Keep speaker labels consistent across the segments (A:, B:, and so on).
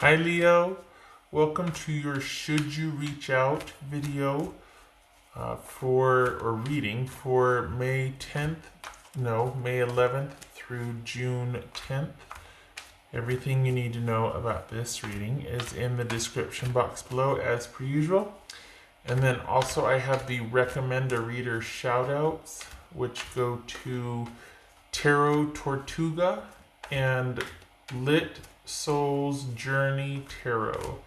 A: Hi Leo, welcome to your Should You Reach Out video reading for May 11th through June 10th. Everything you need to know about this reading is in the description box below as per usual. And then also I have the Recommend a Reader shoutouts, which go to Tarot Tortuga and Lit Soul's Journey Tarot.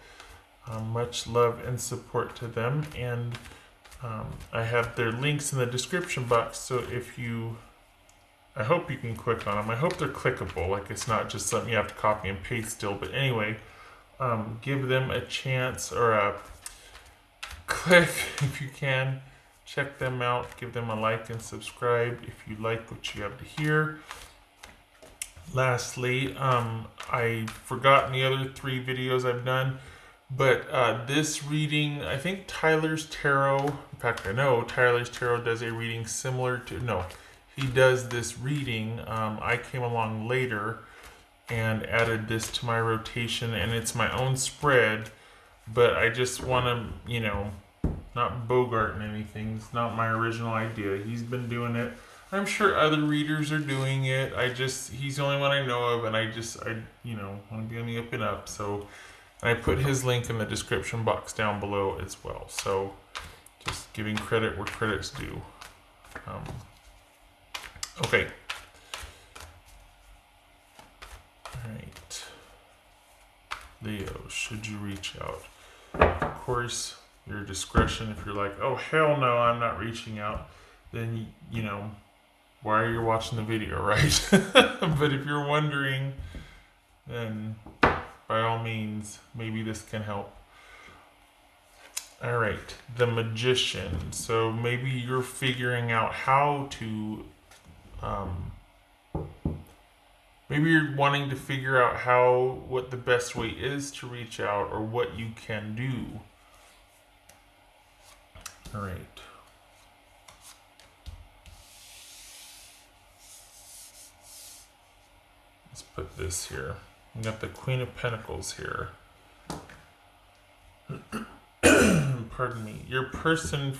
A: Much love and support to them, and I have their links in the description box, so I hope you can click on them. I hope they're clickable, like it's not just something you have to copy and paste still, but anyway, give them a chance, or a click if you can. Check them out, give them a like and subscribe if you like what you have to hear. Lastly, I forgot in the other 3 videos I've done, but this reading, I think Tyler's Tarot, in fact I know Tyler's Tarot does a reading similar to, no, he does this reading. I came along later and added this to my rotation, and it's my own spread, but I just want to, not bogarting anything. It's not my original idea. He's been doing it. I'm sure other readers are doing it. He's the only one I know of, and I want to be on the up and up. So I put his link in the description box down below as well. So just giving credit where credit's due. Okay. All right. Leo, should you reach out? Of course, your discretion. If you're like, oh, hell no, I'm not reaching out, then, why are you watching the video, right? But if you're wondering, then by all means, maybe this can help. All right, the Magician. So maybe you're figuring out how to, maybe you're wanting to figure out what the best way is to reach out, or what you can do. All right. Let's put this here. We got the Queen of Pentacles here. Pardon me. Your person,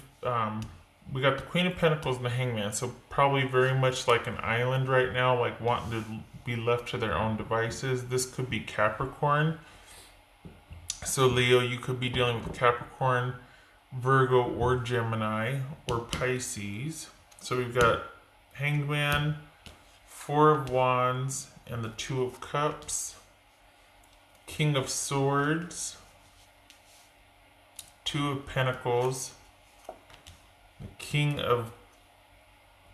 A: we got the Queen of Pentacles and the Hangman, so probably very much like an island right now, like wanting to be left to their own devices. This could be Capricorn. So Leo, you could be dealing with Capricorn, Virgo, or Gemini, or Pisces. So we've got Hangman, 4 of Wands, and the 2 of Cups, King of Swords, 2 of Pentacles, the King of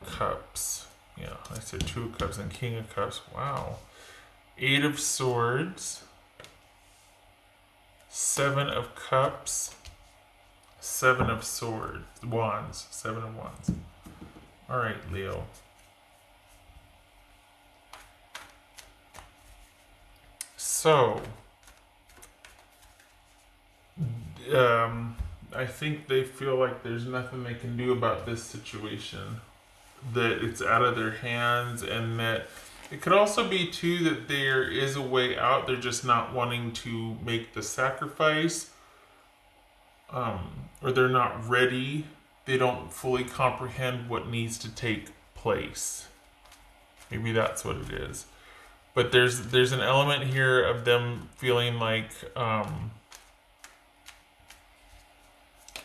A: Cups. Yeah, I said 2 of Cups and King of Cups. Wow. 8 of Swords, 7 of Cups, 7 of Wands, 7 of Wands. All right, Leo. So, I think they feel like there's nothing they can do about this situation, that it's out of their hands, and that it could also be too that there is a way out. They're just not wanting to make the sacrifice, or they're not ready. They don't fully comprehend what needs to take place. Maybe that's what it is. But there's an element here of them feeling like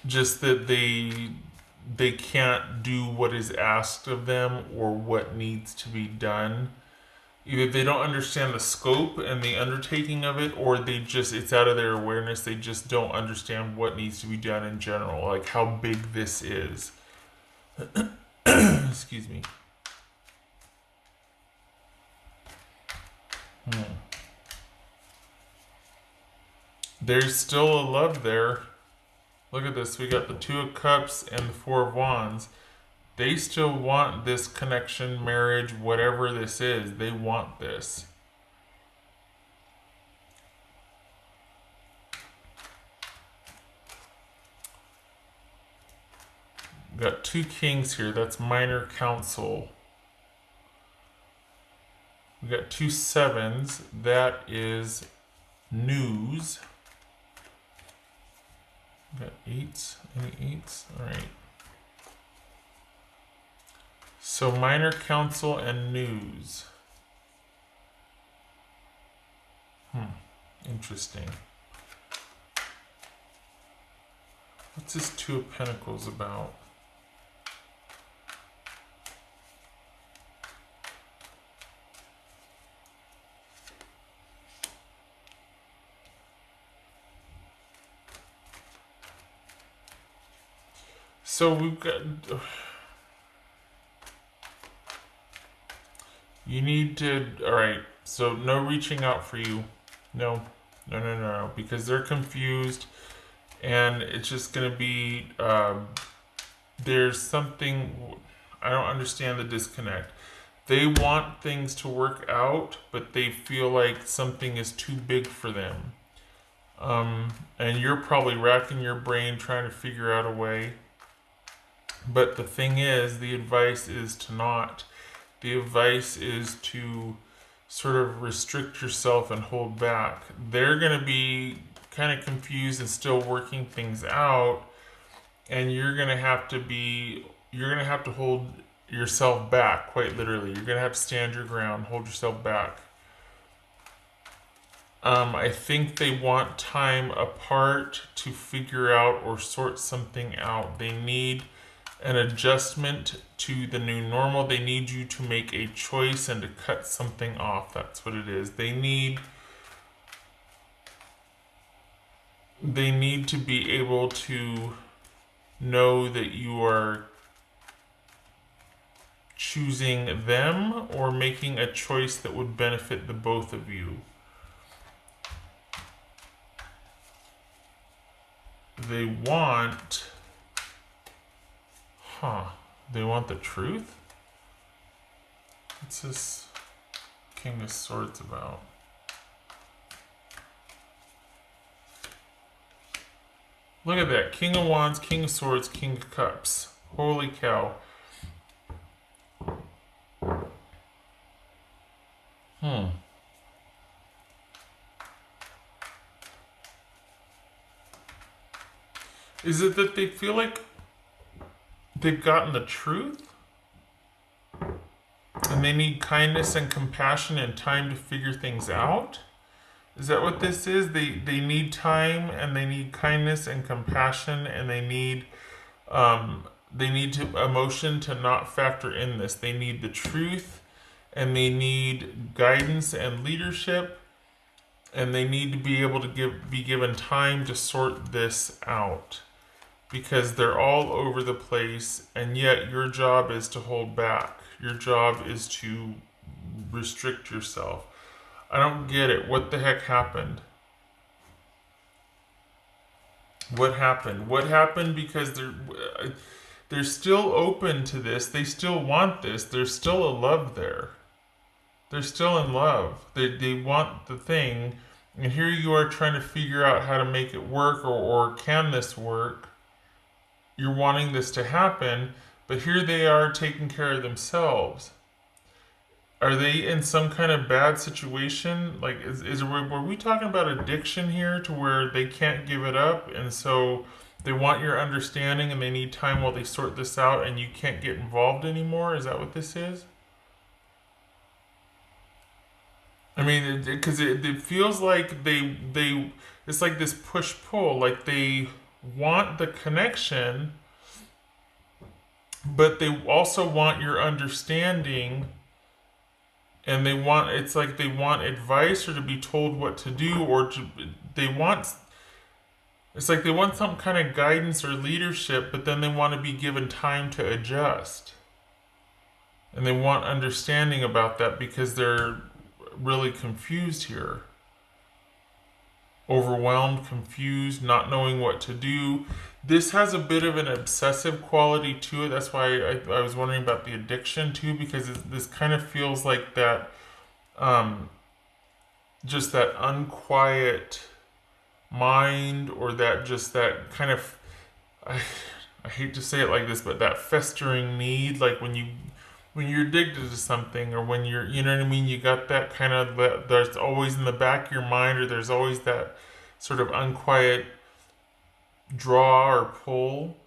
A: just that they can't do what is asked of them, or what needs to be done. Either they don't understand the scope and the undertaking of it, or it's out of their awareness. They just don't understand what needs to be done in general, like how big this is. Excuse me. There's still a love there. Look at this. We got the 2 of Cups and the 4 of Wands. They still want this connection, marriage, whatever this is. They want this. We got 2 Kings here. That's minor council. We got 2 sevens. That is news. Got eights. Any eights? All right. So minor council and news. Interesting. What's this Two of Pentacles about? So we've got... You need to... Alright, so no reaching out for you. No, because they're confused, and it's just going to be... there's something... I don't understand the disconnect. They want things to work out, but they feel like something is too big for them. And you're probably racking your brain trying to figure out a way. But the thing is, the advice is to not. The advice is to sort of restrict yourself and hold back. They're going to be kind of confused and still working things out. And you're going to have to hold yourself back, quite literally. You're going to have to stand your ground, hold yourself back. I think they want time apart to figure out or sort something out. They need an adjustment to the new normal. They need you to make a choice and to cut something off. That's what it is. They need to be able to know that you are choosing them or making a choice that would benefit the both of you. They want... They want the truth? What's this King of Swords about? Look at that. King of Wands, King of Swords, King of Cups. Holy cow. Is it that they feel like they've gotten the truth? And they need kindness and compassion and time to figure things out? Is that what this is? They need time, and they need kindness and compassion, and they need emotion to not factor in this. They need the truth, and they need guidance and leadership, and they need to be able to be given time to sort this out. Because they're all over the place, and yet your job is to hold back. Your job is to restrict yourself. I don't get it. What the heck happened? What happened? What happened? Because they're still open to this. They still want this. There's still a love there. They're still in love. They want the thing, and here you are trying to figure out how to make it work, or can this work? You're wanting this to happen, but here they are taking care of themselves. Are they in some kind of bad situation? Like, were we talking about addiction here to where they can't give it up, and so they want your understanding and they need time while they sort this out, and you can't get involved anymore? Is that what this is? I mean, because it feels like it's like this push-pull, like they want the connection, but they also want your understanding, and it's like they want advice or to be told what to do, or it's like they want some kind of guidance or leadership, but then they want to be given time to adjust. And they want understanding about that because they're really confused here. Overwhelmed, confused, not knowing what to do. This has a bit of an obsessive quality to it. That's why I was wondering about the addiction too, because this kind of feels like that, just that unquiet mind, or that kind of, I hate to say it like this, but that festering need, like when when you're addicted to something, or when you're, you know what I mean, you got that kind of, there's always in the back of your mind, or there's always that sort of unquiet draw or pull.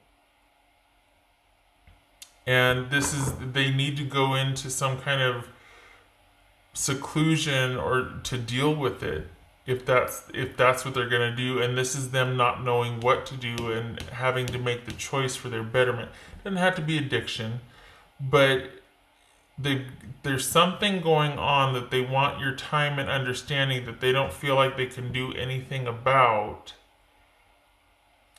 A: And they need to go into some kind of seclusion or to deal with it, if that's what they're going to do. And this is them not knowing what to do and having to make the choice for their betterment. It doesn't have to be addiction, but there's something going on that they want your time and understanding that they don't feel like they can do anything about.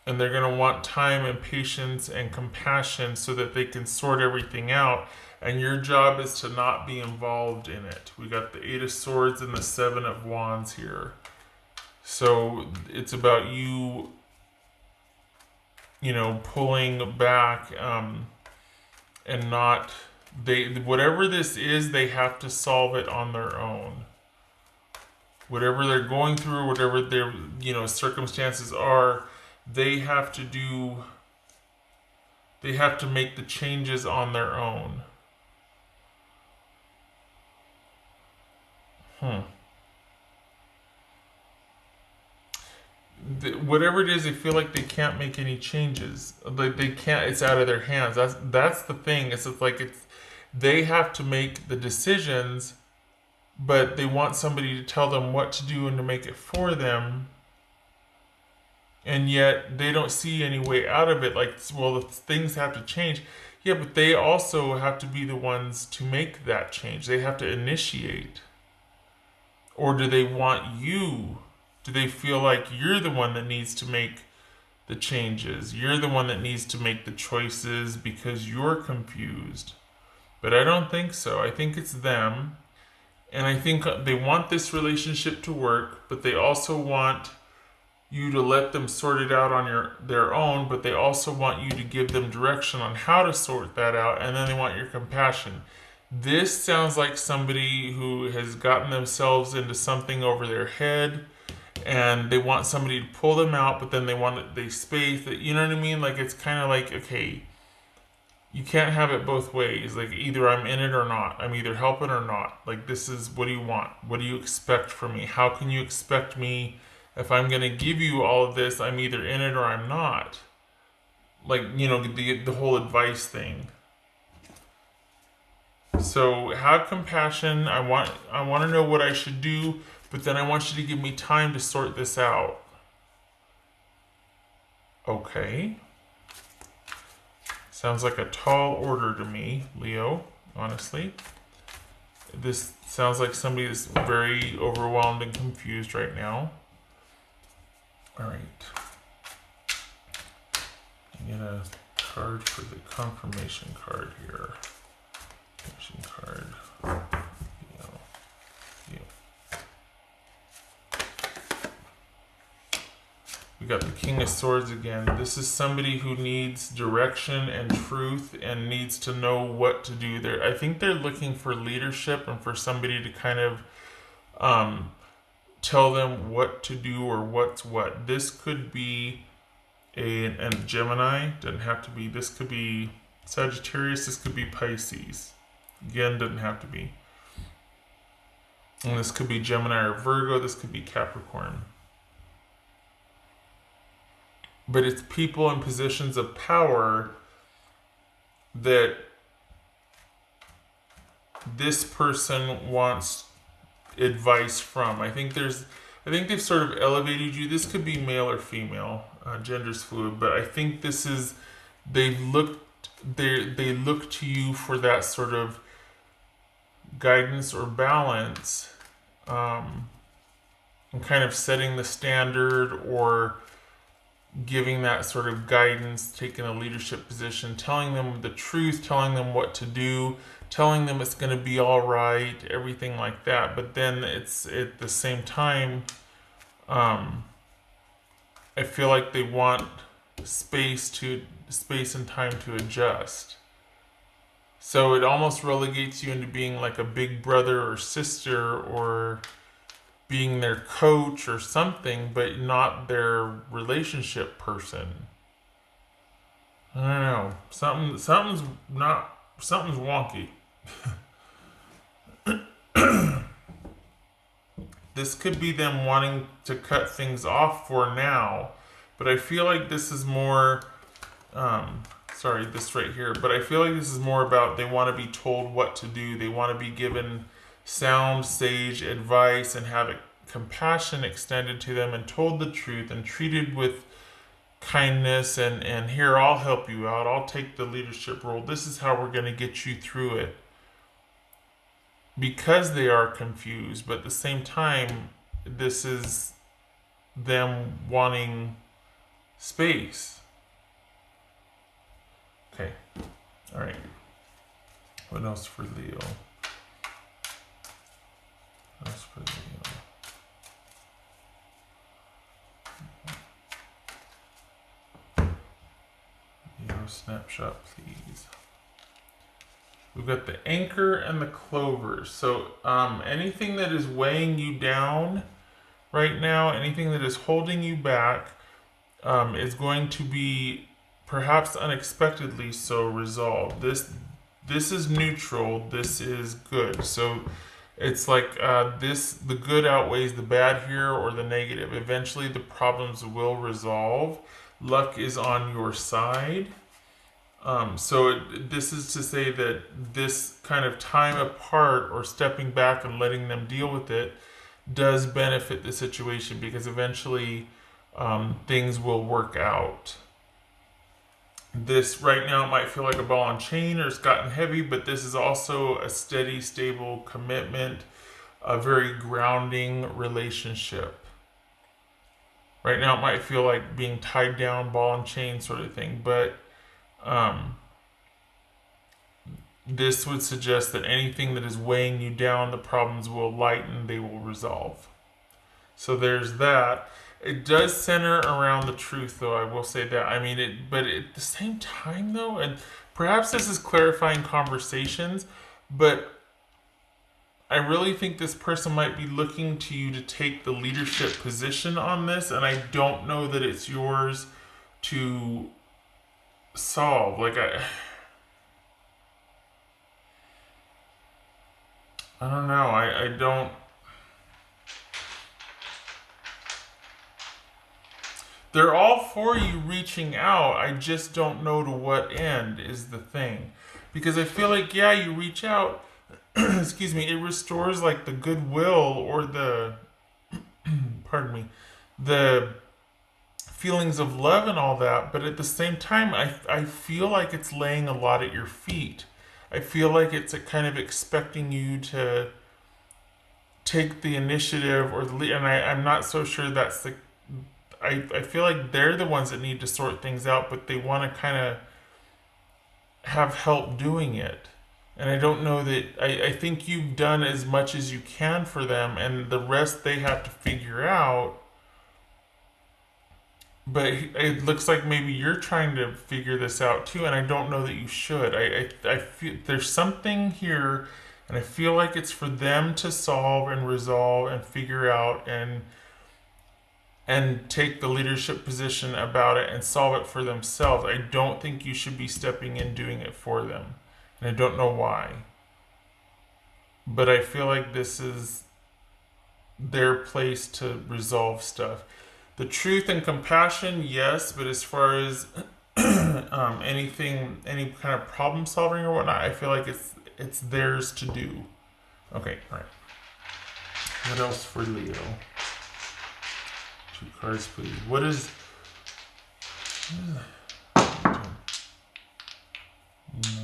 A: And they're going to want time and patience and compassion so that they can sort everything out. And your job is to not be involved in it. We got the Eight of Swords and the Seven of Wands here. So it's about you, pulling back, and not, whatever this is, they have to solve it on their own. Whatever they're going through, whatever their, circumstances are, they have to make the changes on their own. Whatever it is, they feel like they can't make any changes. Like they can't. It's out of their hands. That's the thing. They have to make the decisions, but they want somebody to tell them what to do and to make it for them. And yet they don't see any way out of it. Like, well, things have to change. Yeah, but they also have to be the ones to make that change. They have to initiate. Or do they want you? Do they feel like you're the one that needs to make the changes? You're the one that needs to make the choices because you're confused. But I don't think so. I think it's them. And I think they want this relationship to work, but they also want you to let them sort it out on their own, but they also want you to give them direction on how to sort that out, and then they want your compassion. This sounds like somebody who has gotten themselves into something over their head, and they want somebody to pull them out, but then they space that, you know what I mean? Like, it's kind of like, okay, you can't have it both ways. Like, either I'm in it or not. I'm either helping or not. Like, this is, what do you want? What do you expect from me? How can you expect me, if I'm going to give you all of this, I'm either in it or I'm not? Like, the whole advice thing. So have compassion. I want to know what I should do, but then I want you to give me time to sort this out. Okay. Sounds like a tall order to me, Leo, honestly. This sounds like somebody that's very overwhelmed and confused right now. All right. I get a card for the confirmation card here. Confirmation card. We got the King of Swords again. This is somebody who needs direction and truth and needs to know what to do there. I think they're looking for leadership and for somebody to kind of tell them what to do or what's what. This could be a Gemini. Doesn't have to be. This could be Sagittarius. This could be Pisces. Again, doesn't have to be. And this could be Gemini or Virgo. This could be Capricorn. But it's people in positions of power that this person wants advice from. I think they've sort of elevated you. This could be male or female, gender's fluid, but I think this is, they look to you for that sort of guidance or balance, and kind of setting the standard or giving that sort of guidance, taking a leadership position, telling them the truth, telling them what to do, telling them it's going to be all right, everything like that. But then it's at the same time, I feel like they want space and time to adjust. So it almost relegates you into being like a big brother or sister, or being their coach or something, but not their relationship person. I don't know. Something's wonky. This could be them wanting to cut things off for now, but I feel like this is more, sorry, this right here, but I feel like this is more about they want to be told what to do. They want to be given sound, sage advice and have compassion extended to them and told the truth and treated with kindness and here, I'll help you out. I'll take the leadership role. This is how we're going to get you through it. Because they are confused, but at the same time, this is them wanting space. Okay. All right. What else for Leo? What else for Leo? Leo snapshot, please. We've got the anchor and the clovers. So anything that is weighing you down right now, anything that is holding you back, is going to be perhaps unexpectedly so resolved. This is neutral. This is good. So it's like the good outweighs the bad here, or the negative. Eventually the problems will resolve. Luck is on your side. This is to say that this kind of time apart or stepping back and letting them deal with it does benefit the situation, because eventually things will work out. This right now, it might feel like a ball and chain or it's gotten heavy, but this is also a steady, stable commitment, a very grounding relationship. Right now it might feel like being tied down, ball and chain sort of thing, but this would suggest that anything that is weighing you down, the problems will lighten, they will resolve. So there's that. It does center around the truth, though, I will say that. I mean, but at the same time, though, and perhaps this is clarifying conversations, but I really think this person might be looking to you to take the leadership position on this, and I don't know that it's yours to solve. Like, I don't know. I don't. They're all for you reaching out. I just don't know to what end is the thing. Because I feel like, yeah, you reach out, excuse me, it restores like the goodwill or the, pardon me, the feelings of love and all that. But at the same time, I feel like it's laying a lot at your feet. I feel like it's a kind of expecting you to take the initiative or the lead. And I'm not so sure that's the, I feel like they're the ones that need to sort things out, but they want to kind of have help doing it. And I don't know that, I think you've done as much as you can for them, and the rest they have to figure out. But it looks like maybe you're trying to figure this out too, and I don't know that you should. I feel there's something here, and I feel like it's for them to solve and resolve and figure out and take the leadership position about it and solve it for themselves. I don't think you should be stepping in doing it for them. And I don't know why. But I feel like this is their place to resolve stuff. The truth and compassion, yes, but as far as anything, any kind of problem solving or whatnot, I feel like it's theirs to do. Okay, all right. What else for Leo? 2 cards, please. What is no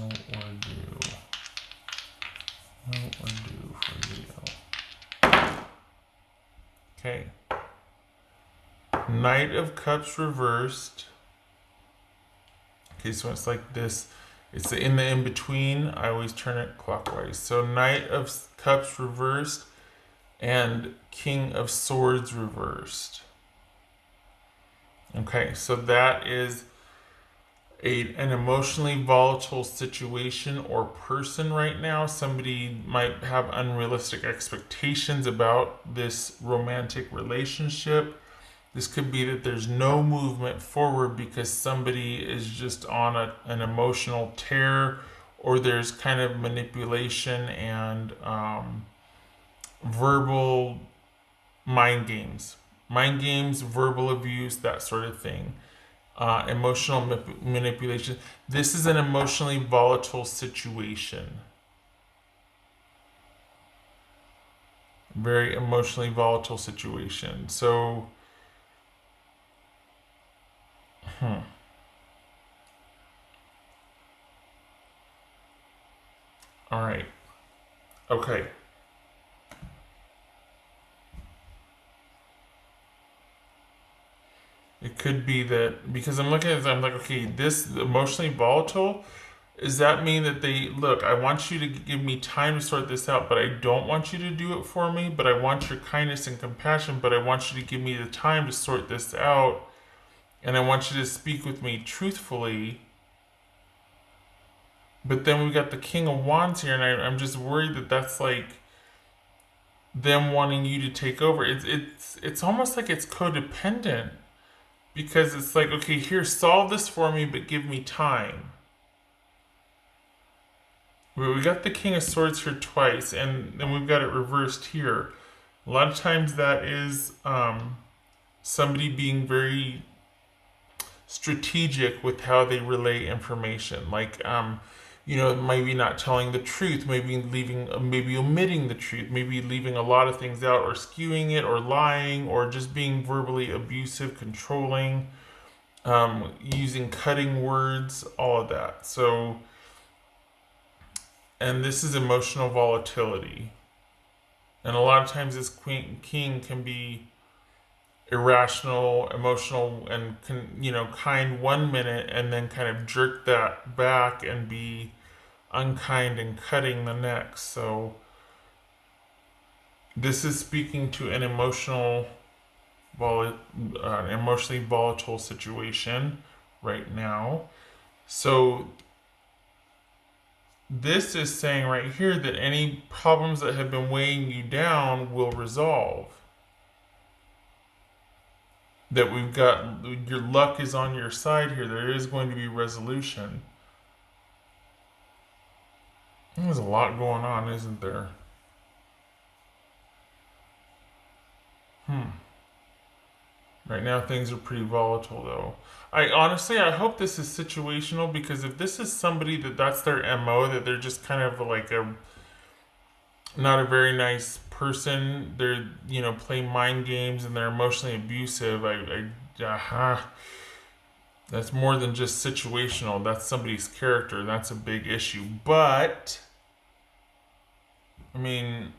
A: or do? No or do for Leo. Okay. Knight of Cups reversed. Okay, so it's like this. It's in the in-between. I always turn it clockwise. So Knight of Cups reversed and King of Swords reversed. Okay, so that is an emotionally volatile situation or person right now. Somebody might have unrealistic expectations about this romantic relationship. This could be that there's no movement forward because somebody is just on an emotional tear, or there's kind of manipulation and verbal mind games, verbal abuse, that sort of thing. Emotional manipulation. This is an emotionally volatile situation. Very emotionally volatile situation. So, all right. Okay. It could be that because I'm looking at this, I'm like, okay, this emotionally volatile. Does that mean that they look? I want you to give me time to sort this out, but I don't want you to do it for me. But I want your kindness and compassion, but I want you to give me the time to sort this out, and I want you to speak with me truthfully. But then we got the King of Wands here, and I'm just worried that that's like them wanting you to take over. It's almost like it's codependent because it's like, okay, here, solve this for me, but give me time. We got the King of Swords here twice, and then we've got it reversed here. A lot of times that is somebody being very strategic with how they relay information. Like, maybe not telling the truth, maybe omitting the truth, maybe leaving a lot of things out, or skewing it, or lying, or just being verbally abusive, controlling, using cutting words, all of that. So, and this is emotional volatility. And a lot of times this king can be irrational, emotional, and kind 1 minute, and then kind of jerk that back and be unkind and cutting the next. So this is speaking to an emotionally volatile situation right now. So this is saying right here that any problems that have been weighing you down will resolve. That we've got, your luck is on your side here. There is going to be resolution. There's a lot going on, isn't there? Right now things are pretty volatile though. I hope this is situational, because if this is somebody that's their MO, that they're just kind of like not a very nice person, they're play mind games and they're emotionally abusive, that's more than just situational. That's somebody's character. That's a big issue. But I mean,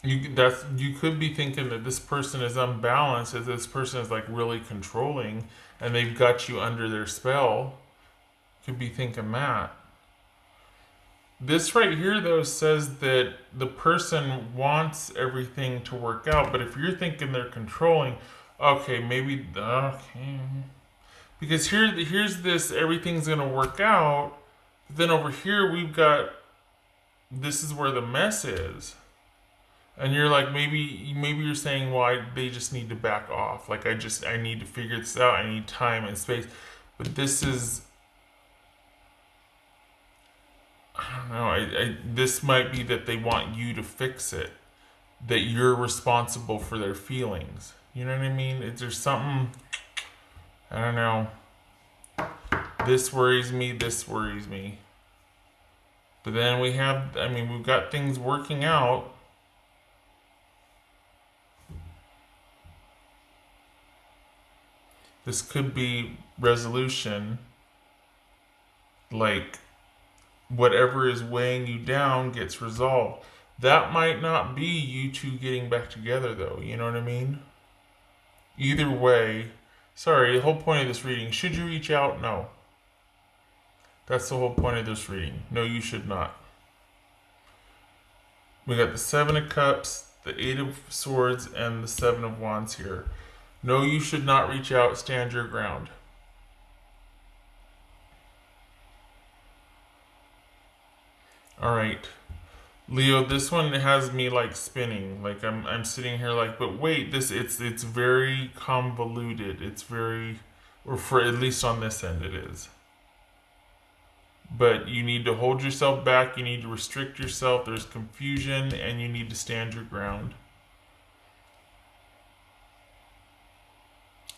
A: you could be thinking that this person is unbalanced, that this person is like really controlling, and they've got you under their spell. Could be thinking that. This right here though says that the person wants everything to work out, but if you're thinking they're controlling, because here's this, everything's gonna work out. But then over here we've got, this is where the mess is. And you're like, maybe you're saying, well, they just need to back off. Like, I need to figure this out. I need time and space. But this is, I don't know. This might be that they want you to fix it. That you're responsible for their feelings. You know what I mean? There's something, I don't know. This worries me. This worries me. But then we've got things working out. This could be resolution, like whatever is weighing you down gets resolved. That might not be you two getting back together though, you know what I mean? Either way, sorry, the whole point of this reading, should you reach out? No. That's the whole point of this reading. No, you should not. We got the 7 of Cups, the 8 of Swords, and the 7 of Wands here. No, you should not reach out. Stand your ground. All right, Leo. This one has me like spinning. Like I'm sitting here like, but wait, it's very convoluted. It's very or for at least on this end it is. But you need to hold yourself back, you need to restrict yourself, there's confusion, and you need to stand your ground.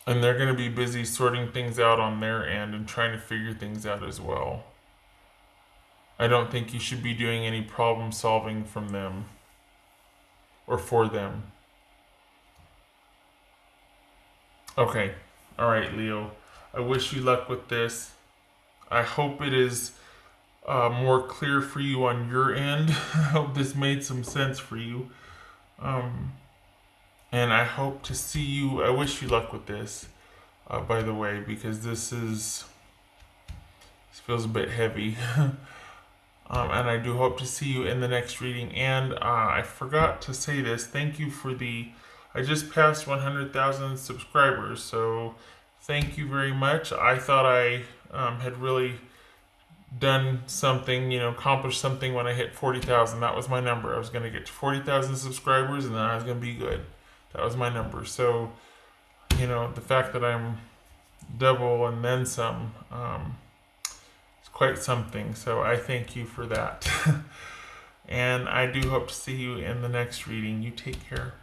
A: And they're going to be busy sorting things out on their end and trying to figure things out as well. I don't think you should be doing any problem solving from them or for them. Okay, alright, Leo. I wish you luck with this. I hope it is more clear for you on your end. I hope this made some sense for you. And I hope to see you. I wish you luck with this, by the way, because this feels a bit heavy. And I do hope to see you in the next reading. And I forgot to say this. Thank you for I just passed 100,000 subscribers. So thank you very much. I thought I had really done something, accomplished something when I hit 40,000. That was my number. I was going to get to 40,000 subscribers and then I was going to be good. That was my number. So, the fact that I'm double and then some, is quite something. So I thank you for that. And I do hope to see you in the next reading. You take care.